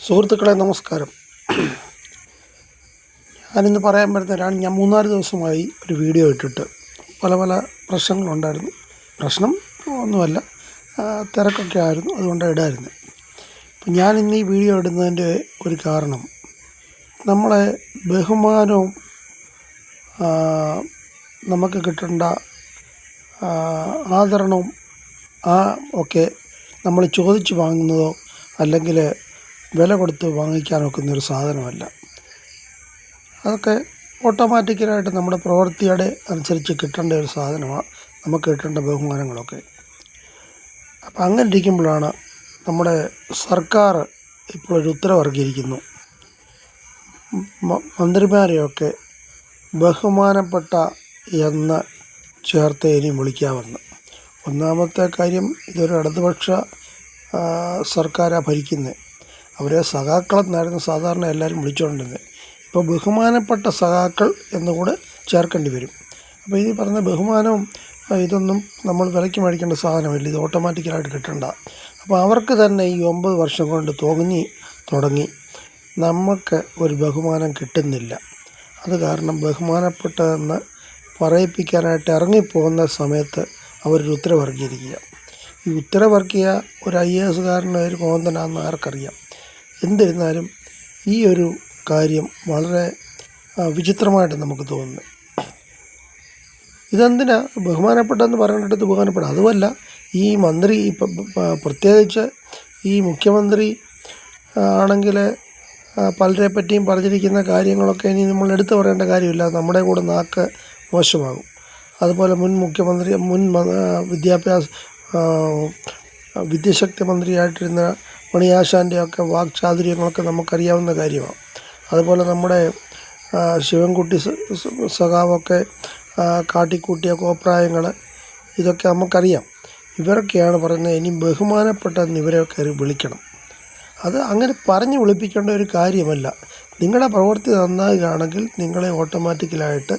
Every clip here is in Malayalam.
സുഹൃത്തുക്കളെ നമസ്കാരം. ഞാനിന്ന് പറയാൻ പറ്റുന്നതാണ്, ഞാൻ 3-4 ദിവസമായി ഒരു വീഡിയോ ഇട്ടിട്ട് പല പ്രശ്നങ്ങളുണ്ടായിരുന്നു. പ്രശ്നം ഒന്നുമല്ല, തിരക്കൊക്കെ ആയിരുന്നു, അതുകൊണ്ടാണ് ഇടായിരുന്നു. അപ്പം ഞാനിന്ന് ഈ വീഡിയോ ഇടുന്നതിൻ്റെ ഒരു കാരണം, നമ്മളെ ബഹുമാനവും നമുക്ക് കിട്ടേണ്ട ആദരണവും ഒക്കെ നമ്മൾ ചോദിച്ച് വാങ്ങുന്നതോ അല്ലെങ്കിൽ വില കൊടുത്ത് വാങ്ങിക്കാനൊക്കുന്നൊരു സാധനമല്ല. അതൊക്കെ ഓട്ടോമാറ്റിക്കലായിട്ട് നമ്മുടെ പ്രവൃത്തിയുടെ അനുസരിച്ച് കിട്ടേണ്ട ഒരു സാധനമാണ്, നമുക്ക് കിട്ടേണ്ട ബഹുമാനങ്ങളൊക്കെ. അപ്പം അങ്ങനെ ഇരിക്കുമ്പോഴാണ് നമ്മുടെ സർക്കാർ ഇപ്പോഴൊരു ഉത്തരവിറക്കിയിരിക്കുന്നു, മന്ത്രിമാരെയൊക്കെ ബഹുമാനപ്പെട്ട എന്ന് ചേർത്ത് ഇനി വിളിക്കാമെന്ന്. ഒന്നാമത്തെ കാര്യം, ഇതൊരു ഇടതുപക്ഷ സർക്കാരാണ് ഭരിക്കുന്നത്. അവരെ സഖാക്കളെന്നായിരുന്നു സാധാരണ എല്ലാവരും വിളിച്ചുകൊണ്ടിരുന്നത്. ഇപ്പോൾ ബഹുമാനപ്പെട്ട സഖാക്കൾ എന്നുകൂടെ ചേർക്കേണ്ടി വരും. അപ്പോൾ ഈ പറഞ്ഞ ബഹുമാനവും ഇതൊന്നും നമ്മൾ വിലയ്ക്ക് മേടിക്കേണ്ട സാധനമല്ല, ഇത് ഓട്ടോമാറ്റിക്കലായിട്ട് കിട്ടേണ്ട. അപ്പോൾ അവർക്ക് തന്നെ ഈ 9 വർഷം കൊണ്ട് തുടങ്ങി നമുക്ക് ഒരു ബഹുമാനം കിട്ടുന്നില്ല. അത് കാരണം ബഹുമാനപ്പെട്ടതെന്ന് പറയിപ്പിക്കാനായിട്ട് ഇറങ്ങിപ്പോകുന്ന സമയത്ത് അവരൊരു ഉത്തരവിറക്കിയിരിക്കുക. ഈ ഉത്തരവിറക്കിയ ഒരു IAS ഒരു കോന്തനാണെന്ന് ആർക്കറിയാം. എന്നിരുന്നാലും ഈ ഒരു കാര്യം വളരെ വിചിത്രമായിട്ട് നമുക്ക് തോന്നുന്നു. ഇതെന്തിനാ ബഹുമാനപ്പെട്ടെന്ന് പറയേണ്ടത് ബഹുമാനപ്പെടുക? അതുമല്ല, ഈ മന്ത്രി പ്രത്യേകിച്ച് ഈ മുഖ്യമന്ത്രി ആണെങ്കിൽ പലരെ പറ്റിയും പറഞ്ഞിരിക്കുന്ന കാര്യങ്ങളൊക്കെ ഇനി നമ്മൾ എടുത്തു പറയേണ്ട കാര്യമില്ല, നമ്മുടെ കൂടെ നാക്ക് മോശമാകും. അതുപോലെ മുൻ മുഖ്യമന്ത്രി, മുൻ വിദ്യാശക്തി മന്ത്രിയായിട്ടിരുന്ന മണിയാശാൻ്റെയൊക്കെ വാക്ചാതുര്യങ്ങളൊക്കെ നമുക്കറിയാവുന്ന കാര്യമാണ്. അതുപോലെ നമ്മുടെ ശിവൻകുട്ടി സഖാവൊക്കെ കാട്ടിക്കൂട്ടിയ കോപ്രായങ്ങൾ, ഇതൊക്കെ നമുക്കറിയാം. ഇവരൊക്കെയാണ് പറയുന്നത് ഇനി ബഹുമാനപ്പെട്ടെന്ന് ഇവരെ കയറി വിളിക്കണം. അത് അങ്ങനെ പറഞ്ഞ് വിളിപ്പിക്കേണ്ട ഒരു കാര്യമല്ല. നിങ്ങളുടെ പ്രവൃത്തി നന്നാകുകയാണെങ്കിൽ നിങ്ങളെ ഓട്ടോമാറ്റിക്കലായിട്ട്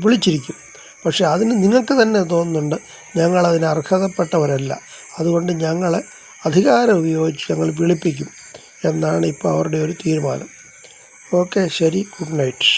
വിളിച്ചിരിക്കും. പക്ഷേ അതിന് നിങ്ങൾക്ക് തന്നെ തോന്നുന്നുണ്ട് ഞങ്ങളതിന് അർഹതപ്പെട്ടവരല്ല, അതുകൊണ്ട് ഞങ്ങളെ അധികാരം ഉപയോഗിച്ച് ഞങ്ങൾ വിളിപ്പിക്കും എന്നാണ് ഇപ്പോൾ അവരുടെ ഒരു തീരുമാനം. ഓക്കെ, ശരി, ഗുഡ് നൈറ്റ്.